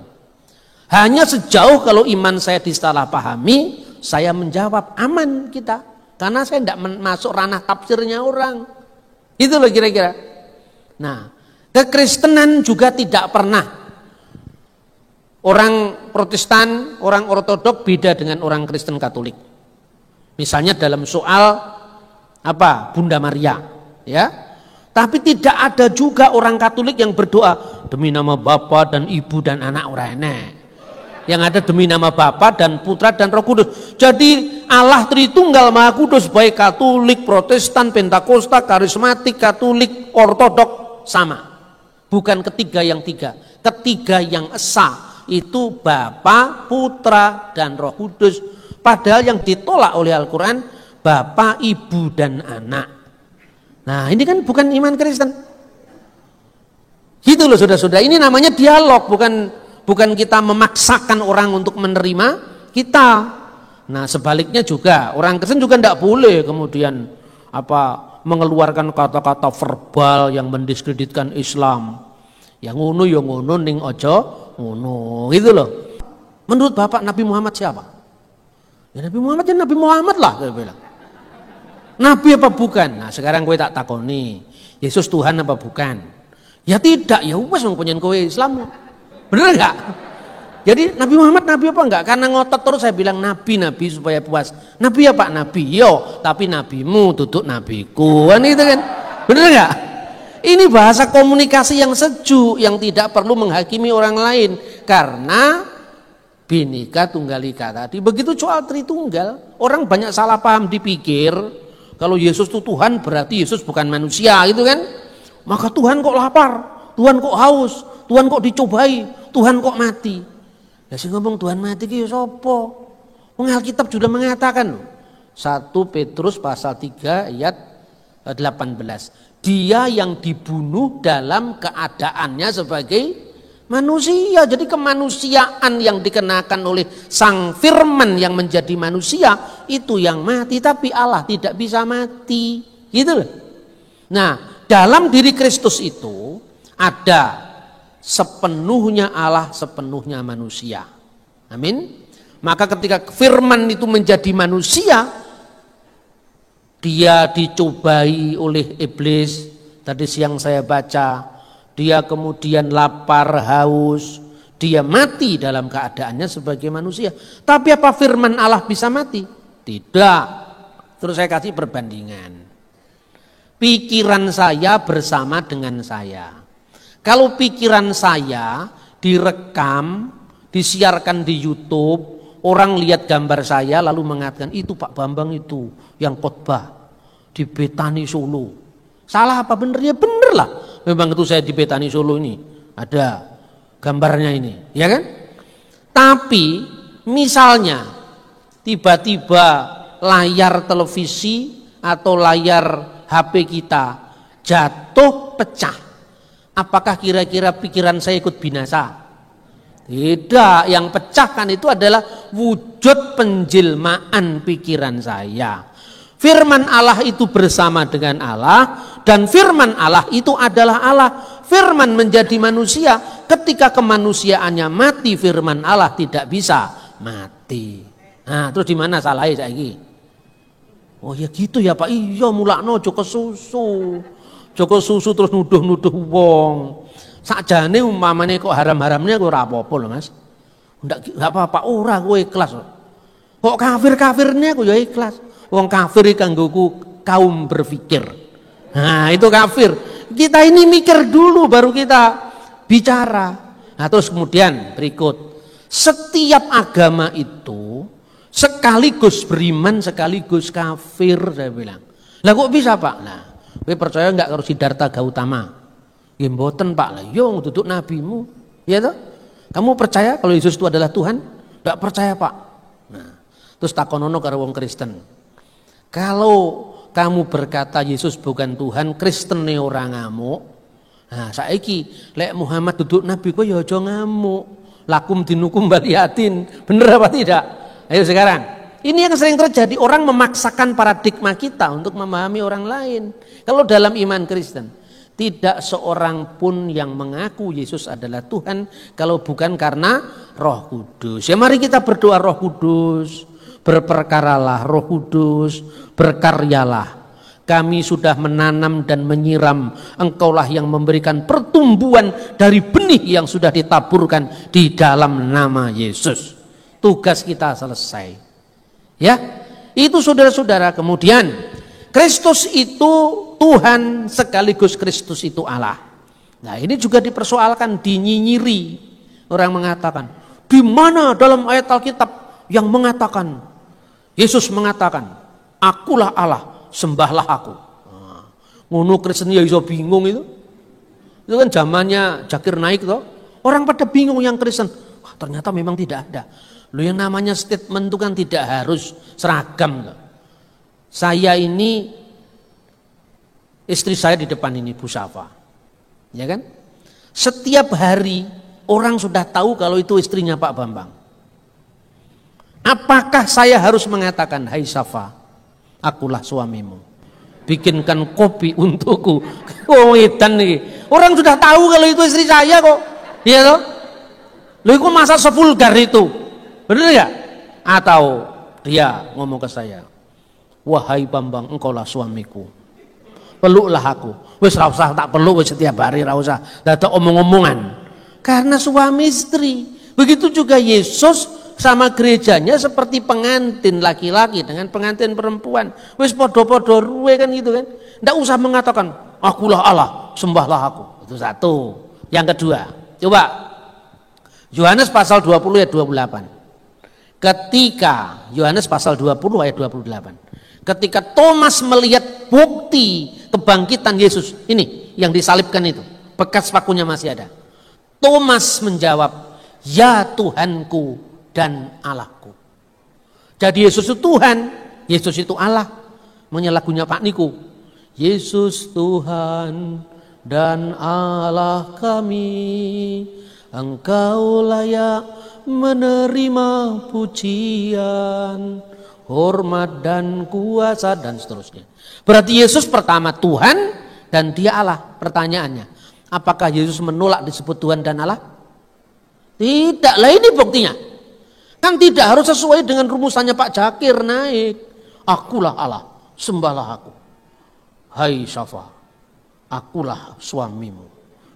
Hanya sejauh kalau iman saya disalahpahami, saya menjawab aman kita. Karena saya tidak masuk ranah tafsirnya orang. Itu loh kira-kira. Nah, kekristenan juga tidak pernah. Orang Protestan, orang Ortodok beda dengan orang Kristen Katolik. Misalnya dalam soal apa? Bunda Maria, ya. Tapi tidak ada juga orang Katolik yang berdoa demi nama Bapa dan Ibu dan Anak ora enek. Yang ada demi nama Bapa dan Putra dan Roh Kudus. Jadi Allah Tritunggal Maha Kudus, baik Katolik, Protestan, Pentakosta, Karismatik, Katolik, Ortodok sama. Bukan ketiga yang tiga. Ketiga yang esa itu Bapa, Putra dan Roh Kudus. Padahal yang ditolak oleh Al-Quran Bapa, Ibu dan Anak. Nah ini kan bukan iman Kristen. Gitu loh saudara-saudara. Ini namanya dialog, bukan kita memaksakan orang untuk menerima kita. Nah sebaliknya juga orang Kristen juga tidak boleh kemudian mengeluarkan kata-kata verbal yang mendiskreditkan Islam. Yang ngono ning ojo ngono, gitu loh. Menurut Bapak Nabi Muhammad siapa? Ya Nabi Muhammad lah, saya bilang. Nabi apa bukan? Nah sekarang gue tak takoni, Yesus Tuhan apa bukan? Ya tidak, ya wes mempunyai kowe Islam. Bener enggak? Jadi Nabi Muhammad Nabi apa enggak? Karena ngotot terus saya bilang Nabi supaya puas. Nabi apa? Nabi. Yo, tapi nabimu tutup nabiku. Kan itu kan. Bener enggak? Ini bahasa komunikasi yang sejuk, yang tidak perlu menghakimi orang lain. Karena Bhinneka Tunggal Ika tadi. Begitu soal Tritunggal, orang banyak salah paham, dipikir kalau Yesus itu Tuhan berarti Yesus bukan manusia, gitu kan? Maka Tuhan kok lapar, Tuhan kok haus, Tuhan kok dicobai, Tuhan kok mati. Ya sing ngomong Tuhan mati ki sapa? Wong Alkitab sudah mengatakan 1 Petrus pasal 3 ayat 18. Dia yang dibunuh dalam keadaannya sebagai manusia. Jadi kemanusiaan yang dikenakan oleh Sang Firman yang menjadi manusia itu yang mati, tapi Allah tidak bisa mati. Gitu loh. Nah, dalam diri Kristus itu ada sepenuhnya Allah, sepenuhnya manusia. Amin. Maka ketika Firman itu menjadi manusia, dia dicobai oleh iblis. Tadi siang saya baca, dia kemudian lapar, haus, dia mati dalam keadaannya sebagai manusia. Tapi apa firman Allah bisa mati? Tidak. Terus saya kasih perbandingan. Pikiran saya bersama dengan saya. Kalau pikiran saya direkam, disiarkan di YouTube, orang lihat gambar saya lalu mengatakan itu Pak Bambang itu yang khotbah di Betani Solo. Salah apa benar? Ya benar lah. Memang itu saya di Betani Solo ini. Ada gambarnya ini, ya kan? Tapi misalnya tiba-tiba layar televisi atau layar HP kita jatuh pecah. Apakah kira-kira pikiran saya ikut binasa? Tidak, yang pecahkan itu adalah wujud penjelmaan pikiran saya. Firman Allah itu bersama dengan Allah, dan firman Allah itu adalah Allah. Firman menjadi manusia, ketika kemanusiaannya mati, firman Allah tidak bisa mati. Nah, terus di mana salahnya saiki? Oh ya gitu ya Pak. Iya mulakno Joko Susu terus nuduh-nuduh wong. Sakjane umpamane kok haram-haramnya kok ora apa-apa lho Mas. Ndak apa-apa, ora kowe ikhlas. Kok kafir-kafirnya aku ya ikhlas. Wong kafir kanggoku kaum berpikir. Nah, itu kafir. Kita ini mikir dulu baru kita bicara. Nah, terus kemudian berikut. Setiap agama itu sekaligus beriman sekaligus kafir, saya bilang. Lah kok bisa Pak? Nah, kowe percaya enggak karo Siddhartha Gautama? Ya mboten Pak, lah yo duduk nabimu. Ya toh? Kamu percaya kalau Yesus itu adalah Tuhan? Enggak percaya Pak. Nah, terus takonono karo wong Kristen. Kalau kamu berkata Yesus bukan Tuhan, Kristen ne ora ngamuk. Nah, saiki lek Muhammad duduk nabi kok ya aja ngamuk. Lakum dinukum baliatin. Bener apa tidak? Ayo sekarang. Ini yang sering terjadi, orang memaksakan paradigma kita untuk memahami orang lain. Kalau dalam iman Kristen, tidak seorang pun yang mengaku Yesus adalah Tuhan kalau bukan karena Roh Kudus. Ya mari kita berdoa Roh Kudus, berperkaralah Roh Kudus, berkaryalah. Kami sudah menanam dan menyiram, Engkaulah yang memberikan pertumbuhan dari benih yang sudah ditaburkan di dalam nama Yesus. Tugas kita selesai. Ya, itu saudara-saudara. Kemudian Kristus itu Tuhan sekaligus Kristus itu Allah. Nah ini juga dipersoalkan, dinyinyiri. Orang mengatakan, Di mana dalam ayat Alkitab yang mengatakan, Yesus mengatakan, akulah Allah, sembahlah aku. Ngono Kristen ya iso bingung itu. Itu kan zamannya Zakir Naik toh. Orang pada bingung yang Kristen. Wah, ternyata memang tidak ada. Loh, yang namanya statement itu kan tidak harus seragam toh. Saya ini, istri saya di depan ini Bu Safa. Ya kan? Setiap hari orang sudah tahu kalau itu istrinya Pak Bambang. Apakah saya harus mengatakan, hai Safa, akulah suamimu, bikinkan kopi untukku. Oh edan nih. Orang sudah tahu kalau itu istri saya kok. Iya toh? Loh itu masa sevulgar itu? Benar ya? Atau dia ngomong ke saya, wahai Bambang, engkaulah suamiku, peluklah aku. Wis ra usah tak peluk wis setiap hari, ra usah dadak omong-omongan. Karena suami istri. Begitu juga Yesus sama gerejanya seperti pengantin laki-laki dengan pengantin perempuan. Wis podo-podo ruwe kan gitu kan. Ndak usah mengatakan akulah Allah, sembahlah aku. Itu satu. Yang kedua, coba Yohanes pasal 20 ayat 28. Ketika Yohanes pasal 20 ayat 28. Ketika Thomas melihat bukti kebangkitan Yesus, ini yang disalibkan itu, bekas pakunya masih ada. Thomas menjawab, ya Tuhanku dan Allahku. Jadi Yesus itu Tuhan, Yesus itu Allah. Menyelagunya Pak Niku, Yesus Tuhan dan Allah kami, Engkau layak menerima pujian, hormat dan kuasa, dan seterusnya. Berarti Yesus pertama Tuhan dan dia Allah. Pertanyaannya, apakah Yesus menolak disebut Tuhan dan Allah? Tidak, lah ini buktinya. Kan tidak harus sesuai dengan rumusannya Pak Zakir Naik. Akulah Allah, sembahlah aku. Hai Safa, akulah suamimu,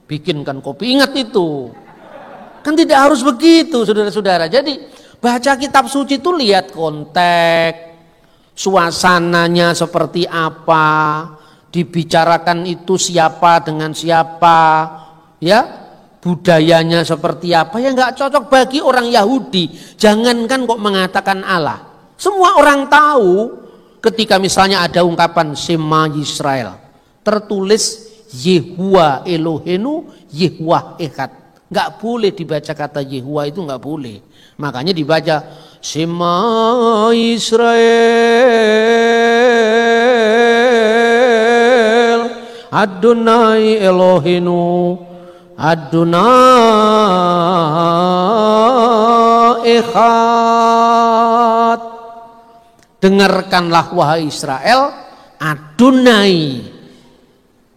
bikinkan kopi. Ingat itu. Kan tidak harus begitu saudara-saudara. Jadi baca kitab suci itu lihat konteks, suasananya seperti apa, dibicarakan itu siapa dengan siapa, ya, budayanya seperti apa. Ya nggak cocok bagi orang Yahudi. Jangankan kok mengatakan Allah. Semua orang tahu ketika misalnya ada ungkapan Shema Yisrael, tertulis Yehuwa Elohenu, Yehuwa Echad. Nggak boleh dibaca kata Yehuwa, itu nggak boleh. Makanya dibaca Shema Israel Adonai Elohenu Adonai Echad. Dengarkanlah wahai Israel, Adonai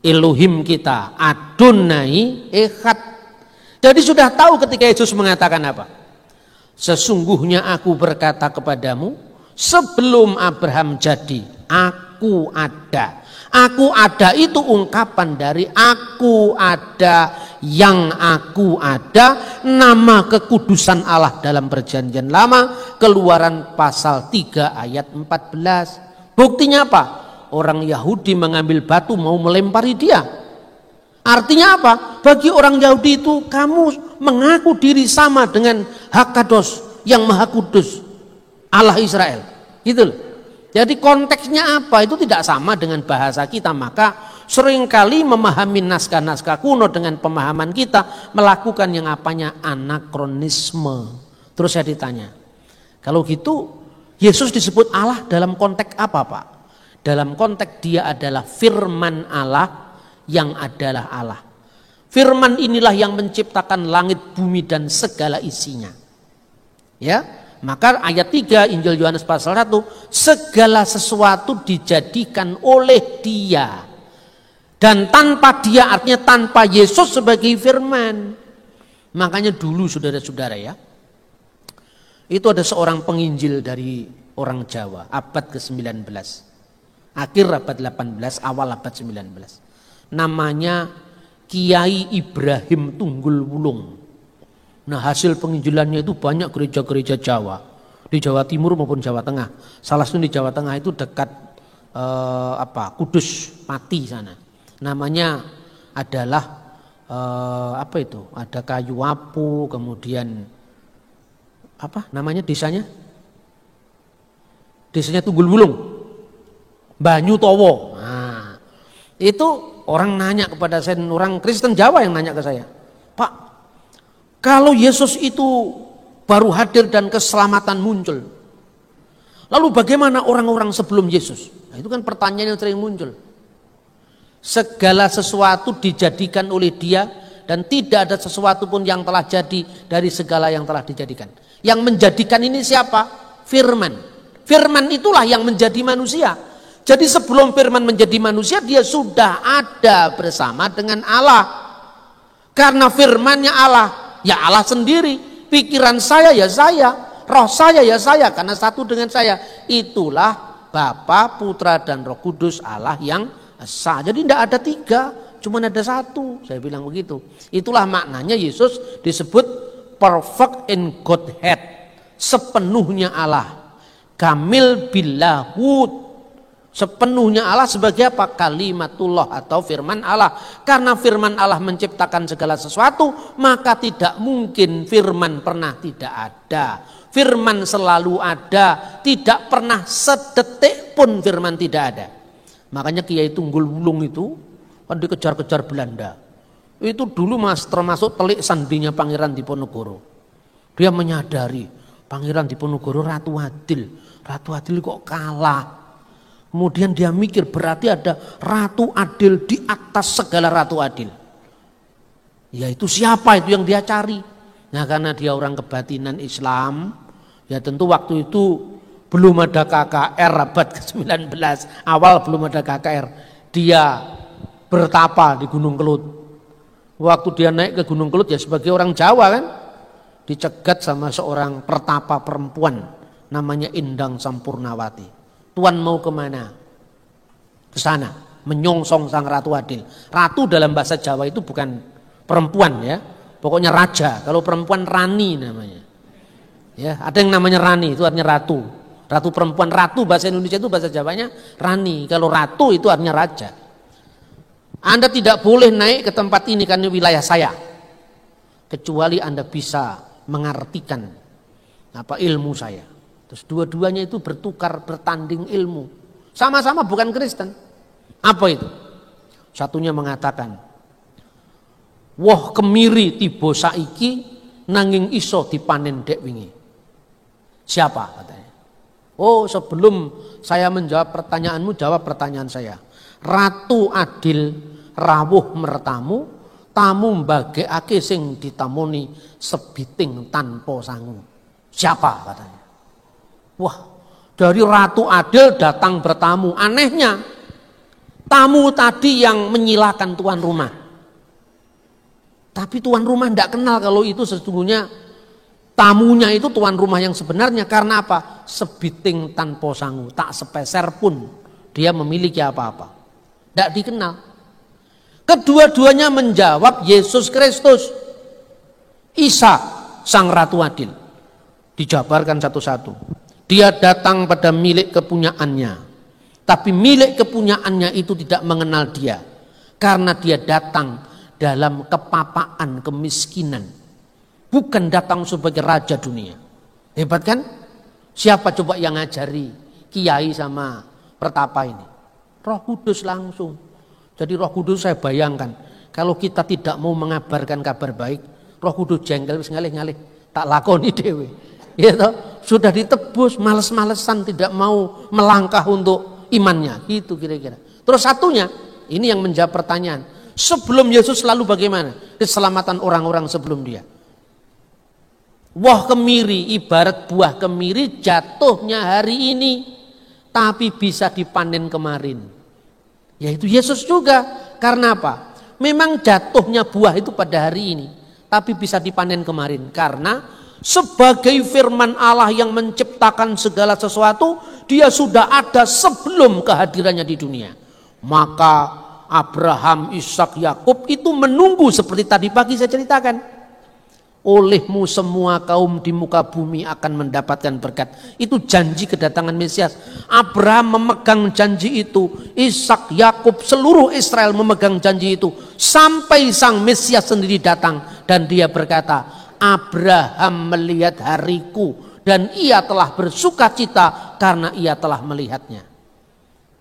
Elohim kita, Adonai Echad. Jadi sudah tahu ketika Yesus mengatakan apa? Sesungguhnya aku berkata kepadamu, sebelum Abraham jadi, aku ada. Aku ada itu ungkapan dari aku ada, yang aku ada, nama kekudusan Allah dalam perjanjian lama, Keluaran pasal 3 ayat 14. Buktinya apa? Orang Yahudi mengambil batu mau melempari dia. Artinya apa? Bagi orang Yahudi itu kamu mengaku diri sama dengan Hakados yang Maha Kudus, Allah Israel. Gitu loh. Jadi konteksnya apa? Itu tidak sama dengan bahasa kita. Maka seringkali memahami naskah-naskah kuno dengan pemahaman kita melakukan yang apanya anakronisme. Terus saya ditanya, kalau gitu Yesus disebut Allah dalam konteks apa Pak? Dalam konteks dia adalah firman Allah yang adalah Allah. Firman inilah yang menciptakan langit, bumi dan segala isinya. Ya, maka ayat 3 Injil Yohanes pasal 1, segala sesuatu dijadikan oleh Dia. Dan tanpa Dia artinya tanpa Yesus sebagai firman. Makanya dulu saudara-saudara ya, itu ada seorang penginjil dari orang Jawa abad ke-19. Akhir abad 18, awal abad 19. Namanya Kiai Ibrahim Tunggul Wulung. Nah, hasil penginjilannya itu banyak gereja-gereja Jawa, di Jawa Timur maupun Jawa Tengah. Salah satu di Jawa Tengah itu dekat Kudus Pati sana. Namanya adalah ada kayu wapu, kemudian apa namanya desanya? Desanya Tunggul Wulung, Banyu Towo. Nah, itu orang nanya kepada saya, orang Kristen Jawa yang nanya ke saya, Pak, kalau Yesus itu baru hadir dan keselamatan muncul, lalu bagaimana orang-orang sebelum Yesus? Nah, itu kan pertanyaan yang sering muncul. Segala sesuatu dijadikan oleh Dia dan tidak ada sesuatu pun yang telah jadi dari segala yang telah dijadikan. Yang menjadikan ini siapa? Firman. Firman itulah yang menjadi manusia. Jadi sebelum firman menjadi manusia, dia sudah ada bersama dengan Allah. Karena firmannya Allah, ya Allah sendiri. Pikiran saya ya saya, roh saya ya saya, karena satu dengan saya. Itulah Bapa, Putra dan Roh Kudus, Allah yang esa. Jadi tidak ada tiga, cuma ada satu. Saya bilang begitu. Itulah maknanya Yesus disebut perfect in Godhead, sepenuhnya Allah. Kamil billahud, sepenuhnya Allah sebagai apa? Kalimatullah atau firman Allah. Karena firman Allah menciptakan segala sesuatu, maka tidak mungkin firman pernah tidak ada. Firman selalu ada, tidak pernah sedetik pun firman tidak ada. Makanya Kiai Tunggul Wulung itu kan dikejar-kejar Belanda. Itu dulu termasuk telik sandinya Pangeran Diponegoro. Dia menyadari Pangeran Diponegoro Ratu Adil. Ratu Adil kok kalah. Kemudian dia mikir berarti ada Ratu Adil di atas segala Ratu Adil. Ya itu siapa itu yang dia cari? Nah karena dia orang kebatinan Islam, ya tentu waktu itu belum ada KKR abad ke-19, awal belum ada KKR. Dia bertapa di Gunung Kelut. Waktu dia naik ke Gunung Kelut ya sebagai orang Jawa kan, dicegat sama seorang pertapa perempuan namanya Indang Sampurnawati. Tuan mau kemana? Ke sana, menyongsong sang Ratu Adil. Ratu dalam bahasa Jawa itu bukan perempuan ya, pokoknya raja. Kalau perempuan rani namanya. Ya, ada yang namanya rani itu artinya ratu. Ratu perempuan, ratu bahasa Indonesia itu bahasa Jawanya rani. Kalau ratu itu artinya raja. Anda tidak boleh naik ke tempat ini karena wilayah saya, kecuali Anda bisa mengartikan apa ilmu saya. Terus dua-duanya itu bertukar, bertanding ilmu. Sama-sama bukan Kristen. Apa itu? Satunya mengatakan, woh kemiri tiba saiki nanging iso dipanen dek wingi. Siapa katanya? Oh sebelum saya menjawab pertanyaanmu, jawab pertanyaan saya. Ratu Adil rawuh mertamu, tamu mbagekake sing ditamoni sebiting tanpa sangu. Siapa katanya? Wah, dari Ratu Adil datang bertamu. Anehnya, tamu tadi yang menyilakan tuan rumah. Tapi tuan rumah tidak kenal kalau itu sesungguhnya tamunya itu tuan rumah yang sebenarnya. Karena apa? Sebiting tanpa sangu, tak sepeser pun dia memiliki apa-apa. Tidak dikenal. Kedua-duanya menjawab Yesus Kristus. Isa, sang Ratu Adil. Dijabarkan satu-satu. Dia datang pada milik kepunyaannya. Tapi milik kepunyaannya itu tidak mengenal dia. Karena dia datang dalam kepapaan kemiskinan. Bukan datang sebagai raja dunia. Hebat kan? Siapa coba yang ngajari kiai sama pertapa ini? Roh Kudus langsung. Jadi Roh Kudus saya bayangkan. Kalau kita tidak mau mengabarkan kabar baik, Roh Kudus jengkel wis ngalih-ngalih. Tak lakoni dewe. Ya toh, sudah ditebus, males-malesan tidak mau melangkah untuk imannya, gitu kira-kira. Terus satunya, ini yang menjawab pertanyaan. Sebelum Yesus lalu bagaimana? Keselamatan orang-orang sebelum dia. Wah kemiri, ibarat buah kemiri jatuhnya hari ini, tapi bisa dipanen kemarin. Yaitu Yesus juga. Karena apa? Memang jatuhnya buah itu pada hari ini, tapi bisa dipanen kemarin. Karena sebagai firman Allah yang menciptakan segala sesuatu, dia sudah ada sebelum kehadirannya di dunia. Maka Abraham, Ishak, Yakub itu menunggu seperti tadi pagi saya ceritakan. Olehmu semua kaum di muka bumi akan mendapatkan berkat. Itu janji kedatangan Mesias. Abraham memegang janji itu. Ishak, Yakub, seluruh Israel memegang janji itu. Sampai sang Mesias sendiri datang. Dan dia berkata, Abraham melihat hariku dan ia telah bersukacita karena ia telah melihatnya.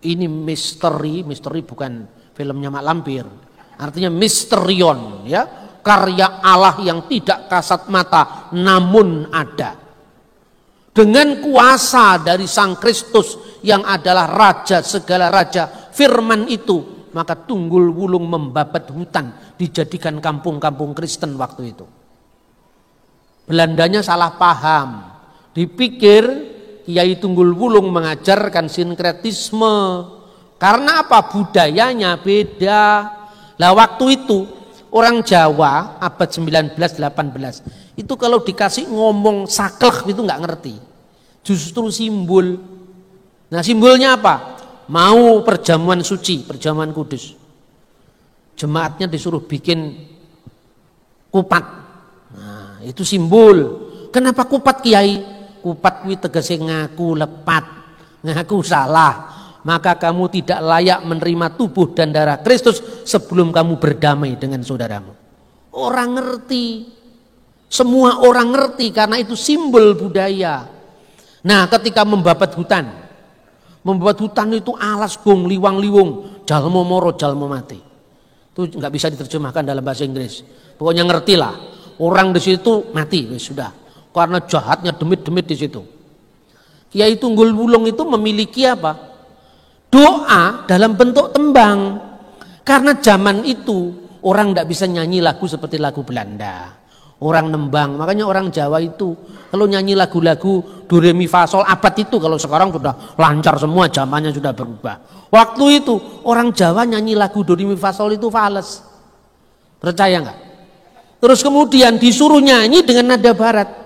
Ini misteri bukan filmnya Mak Lampir. Artinya misterion, ya, karya Allah yang tidak kasat mata namun ada. Dengan kuasa dari Sang Kristus yang adalah raja segala raja, firman itu, maka Tunggul Wulung membabat hutan, dijadikan kampung-kampung Kristen waktu itu. Belandanya salah paham, dipikir Kiai Tunggul Wulung mengajarkan sinkretisme. Karena apa? Budayanya beda. Lah waktu itu orang Jawa abad 19-18 itu kalau dikasih ngomong saklek itu nggak ngerti, justru simbol. Nah simbolnya apa? Mau perjamuan suci, perjamuan kudus, jemaatnya disuruh bikin kupat. Nah itu simbol. Kenapa kupat Kiai? Kupat kuwi tegese ngaku lepat, ngaku salah. Maka kamu tidak layak menerima tubuh dan darah Kristus sebelum kamu berdamai dengan saudaramu. Orang ngerti, semua orang ngerti karena itu simbol budaya. Nah ketika membabat hutan itu alas gong liwang-liwung, jalmo moro jalmo mati. Itu nggak bisa diterjemahkan dalam bahasa Inggris. Pokoknya ngertilah, orang di situ mati, sudah. Karena jahatnya demit-demit di situ. Kiai Tunggul Wulung itu memiliki apa? Doa dalam bentuk tembang. Karena zaman itu orang tidak bisa nyanyi lagu seperti lagu Belanda. Orang nembang. Makanya orang Jawa itu kalau nyanyi lagu-lagu do re mi fa sol abad itu, kalau sekarang sudah lancar semua, zamannya sudah berubah. Waktu itu orang Jawa nyanyi lagu do re mi fa sol itu fales. Percaya nggak? Terus kemudian disuruh nyanyi dengan nada barat.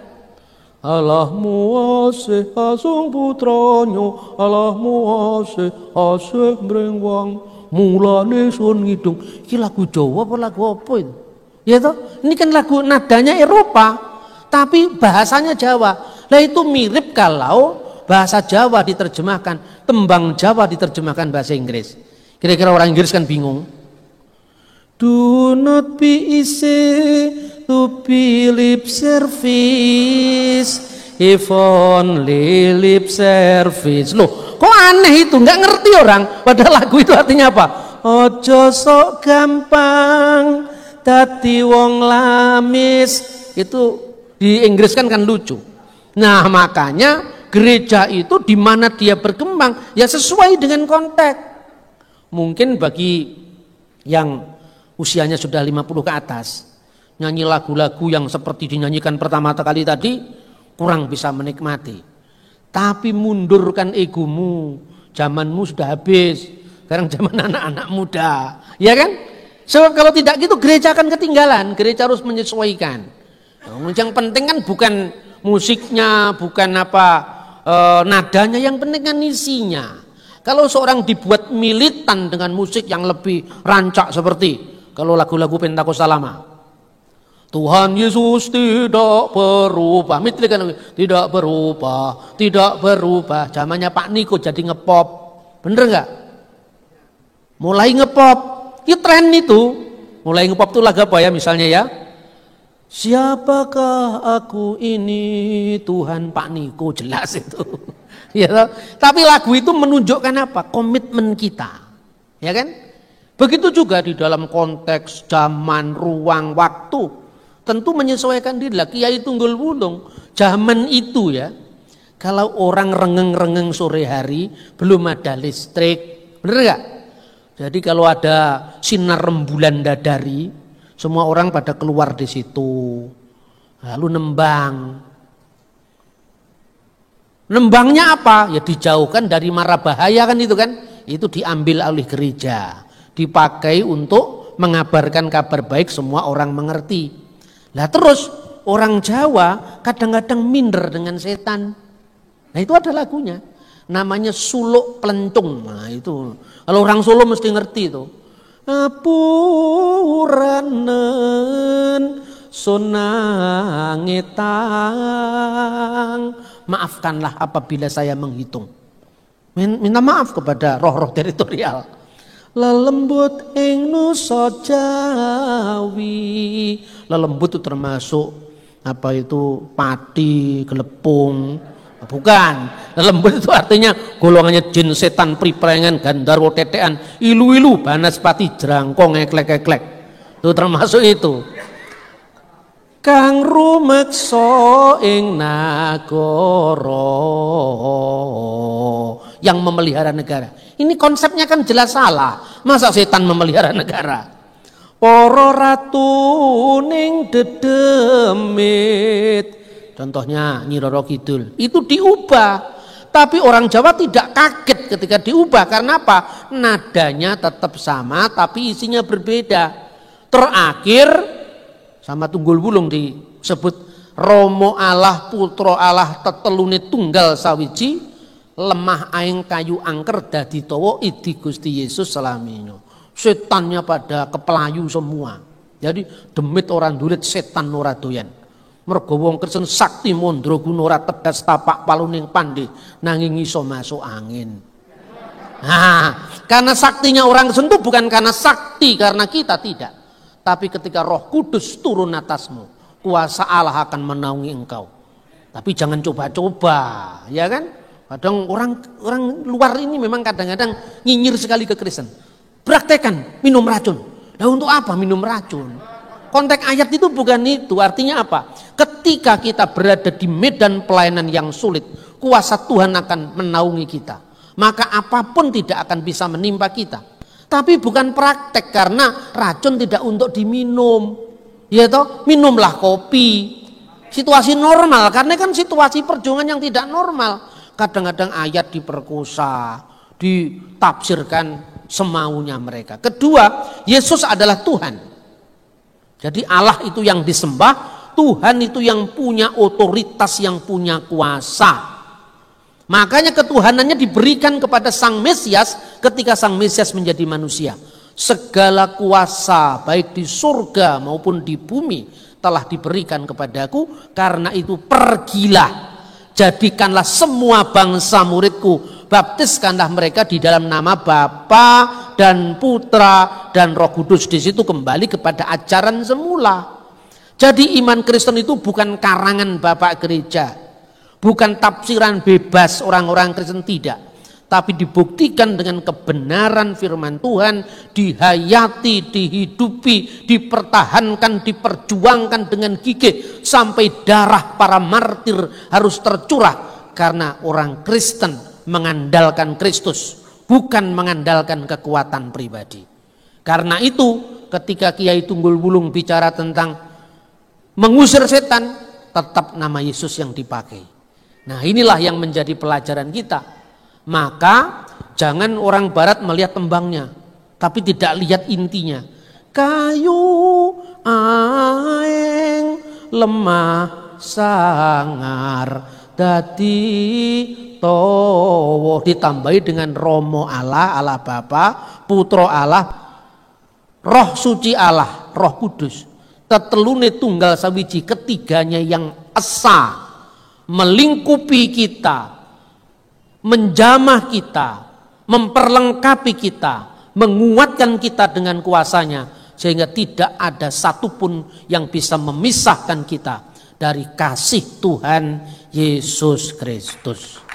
Allahmu asih asung putranyo, Allahmu asih asih mrengwang, mulane sun ngidung. Iki lagu Jawa apa lagu apa itu? Ya toh, ini kan lagu nadanya Eropa, tapi bahasanya Jawa. Lah itu mirip kalau bahasa Jawa diterjemahkan, tembang Jawa diterjemahkan bahasa Inggris. Kira-kira orang Inggris kan bingung. Do not be easy to be lip service, if only lip service. Loh, kok aneh itu? Nggak ngerti orang. Padahal lagu itu artinya apa? Ojo sok gampang dadi wong lamis. Itu di Inggris kan lucu. Nah makanya gereja itu di mana dia berkembang ya sesuai dengan konteks. Mungkin bagi yang usianya sudah 50 ke atas, nyanyi lagu-lagu yang seperti dinyanyikan pertama kali tadi kurang bisa menikmati. Tapi mundurkan egomu, zamanmu sudah habis. Sekarang zaman anak-anak muda, ya kan? Sebab kalau tidak gitu gereja akan ketinggalan. Gereja harus menyesuaikan. Yang penting kan bukan musiknya, bukan nadanya, yang penting kan isinya. Kalau seorang dibuat militan dengan musik yang lebih rancak seperti kalau lagu-lagu Pentakosta lama, Tuhan Yesus tidak berubah, tidak berubah, tidak berubah. Zamannya Pak Niko jadi ngepop, bener nggak? Mulai ngepop, ya tren itu. Mulai ngepop itu lagu apa ya? Misalnya ya, siapakah aku ini, Tuhan, Pak Niko, jelas itu. Ya, tapi lagu itu menunjukkan apa? Komitmen kita, ya kan? Begitu juga di dalam konteks zaman, ruang, waktu, tentu menyesuaikan diri. Kiai Tunggul Wulung zaman itu ya, kalau orang rengeng-rengeng sore hari belum ada listrik, bener gak? Jadi kalau ada sinar rembulan dadari, semua orang pada keluar di situ, lalu nembang. Nembangnya apa? Ya dijauhkan dari mara bahaya kan itu kan? Itu diambil oleh gereja, dipakai untuk mengabarkan kabar baik, semua orang mengerti. Lah terus orang Jawa kadang-kadang minder dengan setan. Nah itu ada lagunya, namanya Suluk Pelencung. Nah itu kalau orang Solo mesti ngerti itu. Apuranen sonangetang, maafkanlah apabila saya menghitung. Minta maaf kepada roh-roh teritorial. Lelembut ing nusa Jawi. Lelembut itu termasuk apa itu pati, gelepung. Bukan. Lembut itu artinya golongannya jin, setan, priprengan, gandarwo, tetean, ilu-ilu, banaspati, jerangkong, eklek-eklek. Itu termasuk itu. Kang rumeksa ing nagara, yang memelihara negara. Ini konsepnya kan jelas salah. Masa setan memelihara negara? Para ratu ning dedemit. Contohnya Nyi Roro Kidul. Itu diubah. Tapi orang Jawa tidak kaget ketika diubah. Karena apa? Nadanya tetap sama tapi isinya berbeda. Terakhir sama Tunggul Wulung disebut Romo Allah Putra Allah tetelune tunggal sawiji, lemah aing kayu angker dadi tawa idi Gusti Yesus salamino. Setannya pada kepelayu semua. Jadi demit orang dulit, setan ora doyan. Mergo wong Kristen sakti mandraguna ora tedas tapak paluning pandhe nanging iso masuk angin. Nah, karena saktinya orang Kristen itu bukan karena sakti karena kita tidak. Tapi ketika Roh Kudus turun atasmu, kuasa Allah akan menaungi engkau. Tapi jangan coba-coba, ya kan? Kadang orang luar ini memang kadang-kadang nyinyir sekali ke Kristen. Praktekan minum racun. Nah, untuk apa minum racun? Konteks ayat itu bukan itu. Artinya apa? Ketika kita berada di medan pelayanan yang sulit, kuasa Tuhan akan menaungi kita. Maka apapun tidak akan bisa menimpa kita. Tapi bukan praktek, karena racun tidak untuk diminum. Ya toh, minumlah kopi. Situasi normal, karena kan situasi perjuangan yang tidak normal. Kadang-kadang ayat diperkosa, ditafsirkan semaunya mereka. Kedua, Yesus adalah Tuhan. Jadi Allah itu yang disembah, Tuhan itu yang punya otoritas, yang punya kuasa. Makanya ketuhanannya diberikan kepada Sang Mesias ketika Sang Mesias menjadi manusia. Segala kuasa baik di surga maupun di bumi telah diberikan kepadaku, karena itu pergilah, jadikanlah semua bangsa muridku, baptiskanlah mereka di dalam nama Bapa dan Putra dan Roh Kudus. Di situ kembali kepada ajaran semula. Jadi iman Kristen itu bukan karangan Bapak Gereja, bukan tafsiran bebas orang-orang Kristen, tidak. Tapi dibuktikan dengan kebenaran firman Tuhan, dihayati, dihidupi, dipertahankan, diperjuangkan dengan gigih sampai darah para martir harus tercurah, karena orang Kristen mengandalkan Kristus, bukan mengandalkan kekuatan pribadi. Karena itu ketika Kiai Tunggul Wulung bicara tentang mengusir setan, tetap nama Yesus yang dipakai. Nah, inilah yang menjadi pelajaran kita. Maka jangan orang barat melihat tembangnya, tapi tidak lihat intinya. Kayu aeng lemah sangar dadi towo, ditambahi dengan Romo Allah, Allah Bapa, Putra Allah, Roh Suci Allah, Roh Kudus. Tetelune tunggal sawiji, ketiganya yang esa, melingkupi kita, menjamah kita, memperlengkapi kita, menguatkan kita dengan kuasanya, sehingga tidak ada satupun yang bisa memisahkan kita dari kasih Tuhan Yesus Kristus.